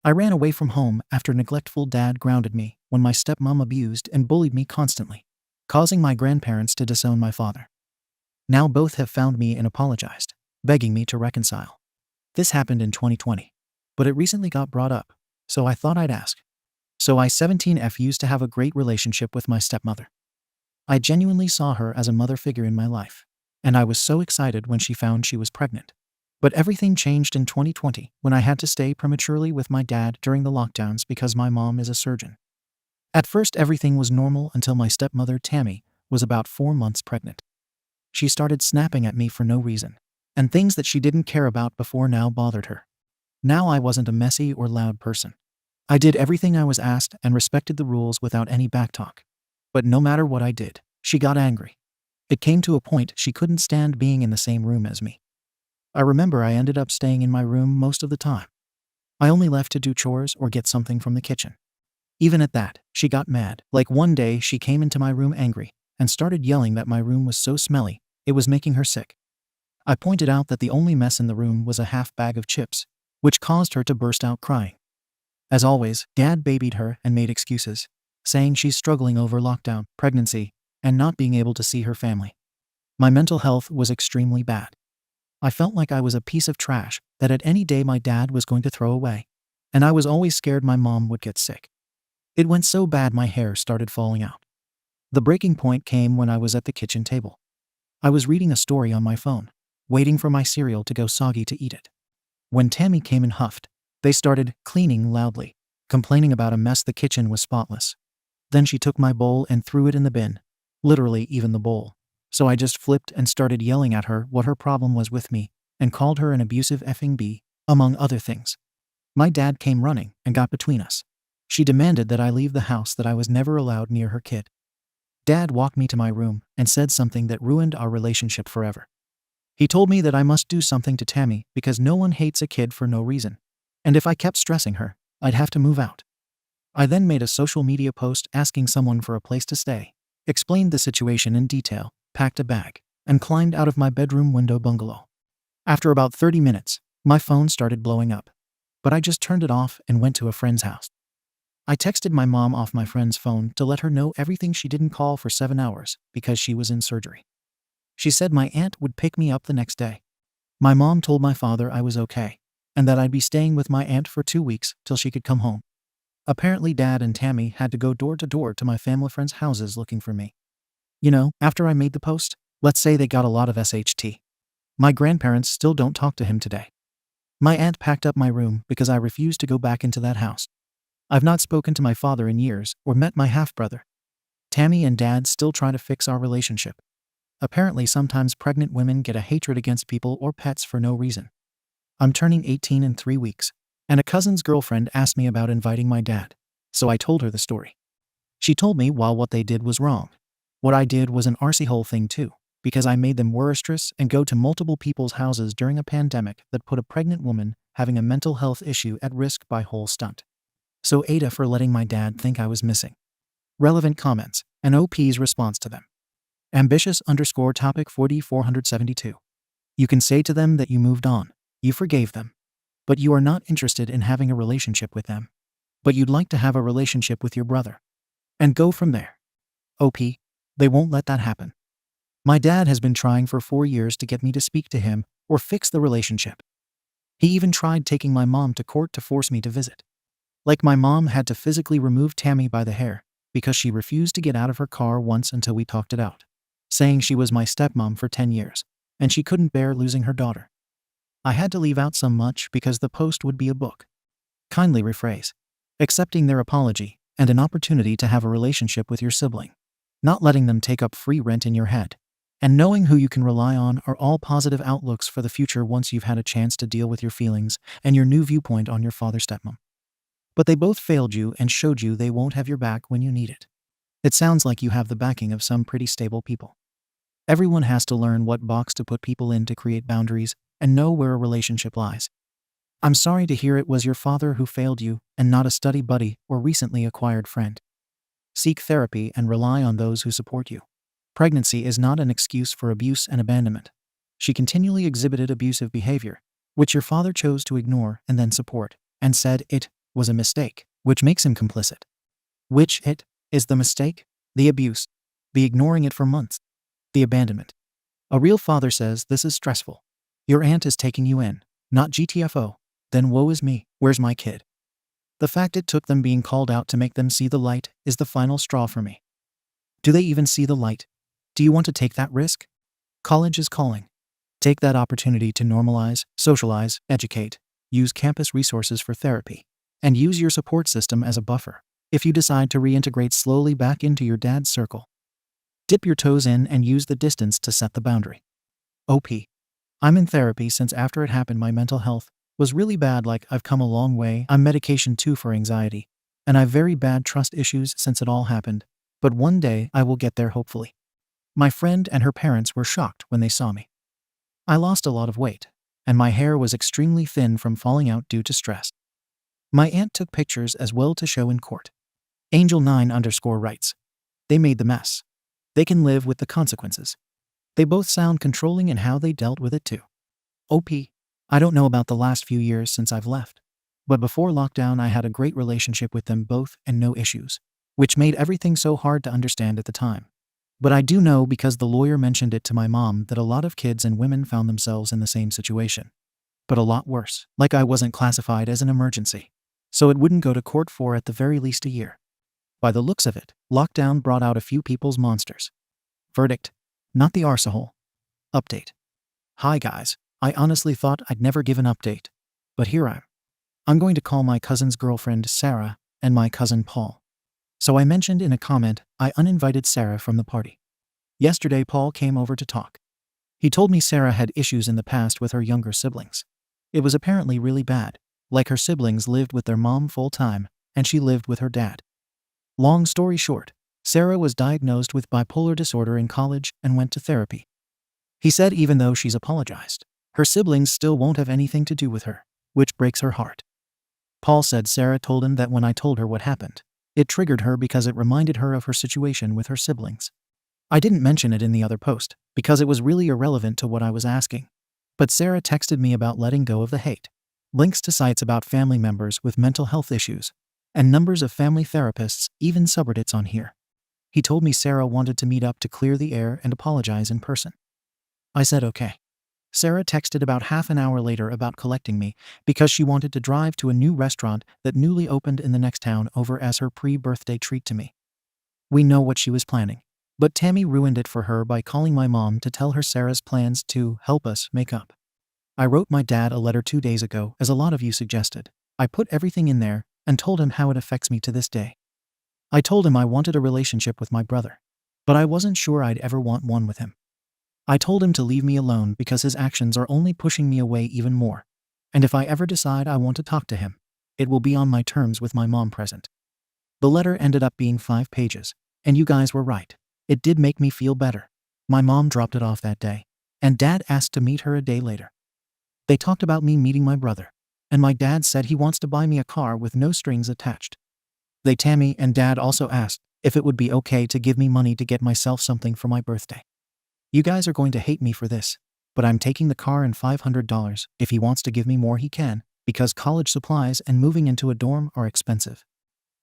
I ran away from home after neglectful dad grounded me when my stepmom abused and bullied me constantly, causing my grandparents to disown my father. Now both have found me and apologized, begging me to reconcile. This happened in 2020, but it recently got brought up, so I thought I'd ask. So I 17F used to have a great relationship with my stepmother. I genuinely saw her as a mother figure in my life, and I was so excited when she found she was pregnant. But everything changed in 2020 when I had to stay prematurely with my dad during the lockdowns because my mom is a surgeon. At first everything was normal until my stepmother Tammy was about 4 months pregnant. She started snapping at me for no reason, and things that she didn't care about before now bothered her. Now I wasn't a messy or loud person. I did everything I was asked and respected the rules without any backtalk. But no matter what I did, she got angry. It came to a point she couldn't stand being in the same room as me. I remember I ended up staying in my room most of the time. I only left to do chores or get something from the kitchen. Even at that, she got mad. Like one day she came into my room angry and started yelling that my room was so smelly, it was making her sick. I pointed out that the only mess in the room was a half bag of chips, which caused her to burst out crying. As always, Dad babied her and made excuses, saying she's struggling over lockdown, pregnancy, and not being able to see her family. My mental health was extremely bad. I felt like I was a piece of trash that at any day my dad was going to throw away, and I was always scared my mom would get sick. It went so bad my hair started falling out. The breaking point came when I was at the kitchen table. I was reading a story on my phone, waiting for my cereal to go soggy to eat it. When Tammy came and huffed, they started cleaning loudly, complaining about a mess. The kitchen was spotless. Then she took my bowl and threw it in the bin, literally even the bowl. So I just flipped and started yelling at her what her problem was with me and called her an abusive effing B, among other things. My dad came running and got between us. She demanded that I leave the house, that I was never allowed near her kid. Dad walked me to my room and said something that ruined our relationship forever. He told me that I must do something to Tammy because no one hates a kid for no reason, and if I kept stressing her, I'd have to move out. I then made a social media post asking someone for a place to stay, explained the situation in detail, packed a bag, and climbed out of my bedroom window bungalow. After about 30 minutes, my phone started blowing up, but I just turned it off and went to a friend's house. I texted my mom off my friend's phone to let her know everything. She didn't call for 7 hours because she was in surgery. She said my aunt would pick me up the next day. My mom told my father I was okay, and that I'd be staying with my aunt for 2 weeks till she could come home. Apparently Dad and Tammy had to go door to door to my family friends' houses looking for me. After I made the post, let's say they got a lot of SHT. My grandparents still don't talk to him today. My aunt packed up my room because I refused to go back into that house. I've not spoken to my father in years or met my half-brother. Tammy and Dad still try to fix our relationship. Apparently sometimes pregnant women get a hatred against people or pets for no reason. I'm turning 18 in 3 weeks, and a cousin's girlfriend asked me about inviting my dad, so I told her the story. She told me while what they did was wrong, what I did was an arsehole thing too, because I made them worstress and go to multiple people's houses during a pandemic that put a pregnant woman having a mental health issue at risk by whole stunt. So AITA for letting my dad think I was missing. Relevant comments, and OP's response to them. Ambitious_topic 4472. You can say to them that you moved on, you forgave them, but you are not interested in having a relationship with them. But you'd like to have a relationship with your brother. And go from there. OP, they won't let that happen. My dad has been trying for 4 years to get me to speak to him or fix the relationship. He even tried taking my mom to court to force me to visit. Like my mom had to physically remove Tammy by the hair because she refused to get out of her car once until we talked it out, saying she was my stepmom for 10 years and she couldn't bear losing her daughter. I had to leave out some much because the post would be a book. Kindly rephrase. Accepting their apology and an opportunity to have a relationship with your sibling. Not letting them take up free rent in your head. And knowing who you can rely on are all positive outlooks for the future once you've had a chance to deal with your feelings and your new viewpoint on your father stepmom. But they both failed you and showed you they won't have your back when you need it. It sounds like you have the backing of some pretty stable people. Everyone has to learn what box to put people in to create boundaries and know where a relationship lies. I'm sorry to hear it was your father who failed you and not a study buddy or recently acquired friend. Seek therapy and rely on those who support you. Pregnancy is not an excuse for abuse and abandonment. She continually exhibited abusive behavior, which your father chose to ignore and then support, and said it was a mistake, which makes him complicit. Which it is the mistake? The abuse. The ignoring it for months. The abandonment. A real father says this is stressful. Your aunt is taking you in, not GTFO. Then woe is me, where's my kid? The fact it took them being called out to make them see the light is the final straw for me. Do they even see the light? Do you want to take that risk? College is calling. Take that opportunity to normalize, socialize, educate, use campus resources for therapy, and use your support system as a buffer if you decide to reintegrate slowly back into your dad's circle. Dip your toes in and use the distance to set the boundary. OP. I'm in therapy since after it happened my mental health was really bad. Like, I've come a long way. I'm medication too for anxiety, and I've very bad trust issues since it all happened, but one day I will get there hopefully. My friend and her parents were shocked when they saw me. I lost a lot of weight, and my hair was extremely thin from falling out due to stress. My aunt took pictures as well to show in court. Angel9_ writes, they made the mess. They can live with the consequences. They both sound controlling in how they dealt with it too. OP. I don't know about the last few years since I've left, but before lockdown I had a great relationship with them both and no issues, which made everything so hard to understand at the time. But I do know because the lawyer mentioned it to my mom that a lot of kids and women found themselves in the same situation. But a lot worse, like I wasn't classified as an emergency, so it wouldn't go to court for at the very least a year. By the looks of it, lockdown brought out a few people's monsters. Verdict: not the arsehole. Update. Hi guys, I honestly thought I'd never give an update, but here I'm going to call my cousin's girlfriend Sarah and my cousin Paul. So I mentioned in a comment I uninvited Sarah from the party. Yesterday Paul came over to talk. He told me Sarah had issues in the past with her younger siblings. It was apparently really bad, like her siblings lived with their mom full-time and she lived with her dad. Long story short, Sarah was diagnosed with bipolar disorder in college and went to therapy. He said even though she's apologized, her siblings still won't have anything to do with her, which breaks her heart. Paul said Sarah told him that when I told her what happened, it triggered her because it reminded her of her situation with her siblings. I didn't mention it in the other post because it was really irrelevant to what I was asking. But Sarah texted me about letting go of the hate, links to sites about family members with mental health issues, and numbers of family therapists, even subreddits on here. He told me Sarah wanted to meet up to clear the air and apologize in person. I said okay. Sarah texted about half an hour later about collecting me because she wanted to drive to a new restaurant that newly opened in the next town over as her pre-birthday treat to me. We know what she was planning, but Tammy ruined it for her by calling my mom to tell her Sarah's plans to help us make up. I wrote my dad a letter 2 days ago, as a lot of you suggested. I put everything in there and told him how it affects me to this day. I told him I wanted a relationship with my brother, but I wasn't sure I'd ever want one with him. I told him to leave me alone because his actions are only pushing me away even more, and if I ever decide I want to talk to him, it will be on my terms with my mom present. The letter ended up being 5 pages, and you guys were right. It did make me feel better. My mom dropped it off that day, and dad asked to meet her a day later. They talked about me meeting my brother, and my dad said he wants to buy me a car with no strings attached. Tammy and dad also asked if it would be okay to give me money to get myself something for my birthday. You guys are going to hate me for this, but I'm taking the car and $500. If he wants to give me more he can, because college supplies and moving into a dorm are expensive.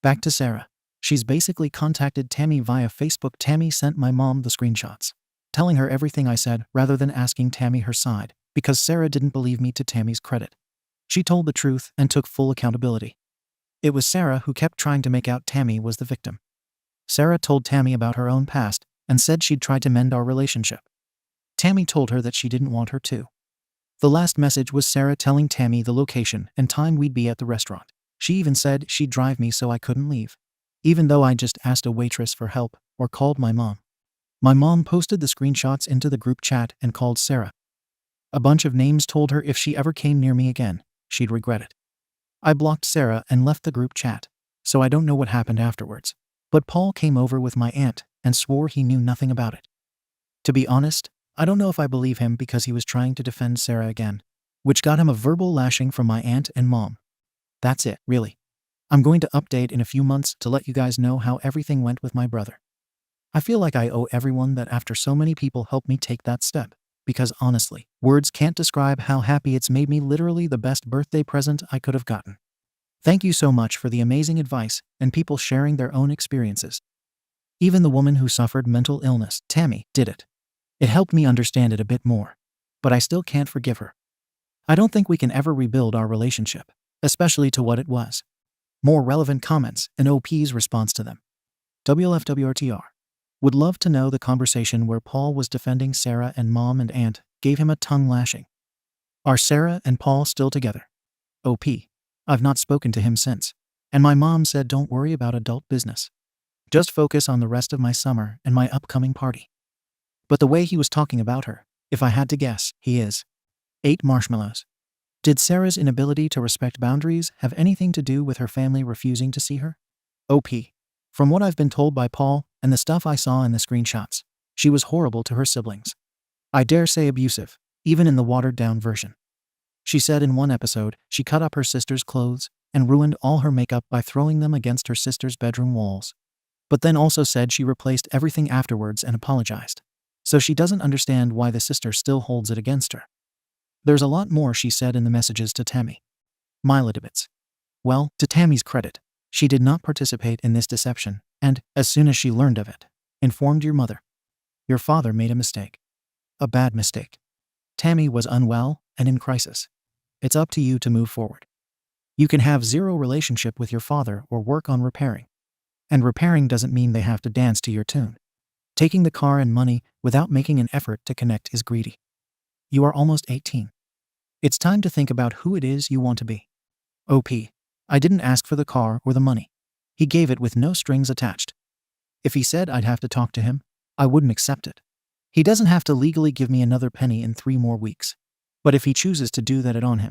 Back to Sarah. She's basically contacted Tammy via Facebook. Tammy sent my mom the screenshots, telling her everything I said rather than asking Tammy her side, because Sarah didn't believe me. To Tammy's credit, she told the truth and took full accountability. It was Sarah who kept trying to make out Tammy was the victim. Sarah told Tammy about her own past and said she'd tried to mend our relationship. Tammy told her that she didn't want her to. The last message was Sarah telling Tammy the location and time we'd be at the restaurant. She even said she'd drive me so I couldn't leave, even though I just asked a waitress for help or called my mom. My mom posted the screenshots into the group chat and called Sarah. A bunch of names told her if she ever came near me again, she'd regret it. I blocked Sarah and left the group chat, so I don't know what happened afterwards. But Paul came over with my aunt and swore he knew nothing about it. To be honest, I don't know if I believe him because he was trying to defend Sarah again, which got him a verbal lashing from my aunt and mom. That's it, really. I'm going to update in a few months to let you guys know how everything went with my brother. I feel like I owe everyone that after so many people helped me take that step, because honestly, words can't describe how happy it's made me. Literally the best birthday present I could have gotten. Thank you so much for the amazing advice and people sharing their own experiences. Even the woman who suffered mental illness, Tammy, did it. It helped me understand it a bit more. But I still can't forgive her. I don't think we can ever rebuild our relationship, especially to what it was. More relevant comments and OP's response to them. WLFWRTR. Would love to know the conversation where Paul was defending Sarah and mom and aunt gave him a tongue lashing. Are Sarah and Paul still together? OP. I've not spoken to him since. And my mom said don't worry about adult business. Just focus on the rest of my summer and my upcoming party. But the way he was talking about her, if I had to guess, he is. 8 marshmallows. Did Sarah's inability to respect boundaries have anything to do with her family refusing to see her? OP. From what I've been told by Paul and the stuff I saw in the screenshots, she was horrible to her siblings. I dare say abusive, even in the watered-down version. She said in one episode she cut up her sister's clothes and ruined all her makeup by throwing them against her sister's bedroom walls. But then also said she replaced everything afterwards and apologized. So she doesn't understand why the sister still holds it against her. There's a lot more she said in the messages to Tammy. AmITheA. Well, to Tammy's credit, she did not participate in this deception and, as soon as she learned of it, informed your mother. Your father made a mistake. A bad mistake. Tammy was unwell and in crisis. It's up to you to move forward. You can have zero relationship with your father or work on repairing. And repairing doesn't mean they have to dance to your tune. Taking the car and money without making an effort to connect is greedy. You are almost 18. It's time to think about who it is you want to be. OP. I didn't ask for the car or the money. He gave it with no strings attached. If he said I'd have to talk to him, I wouldn't accept it. He doesn't have to legally give me another penny in 3 more weeks. But if he chooses to do that, it's on him.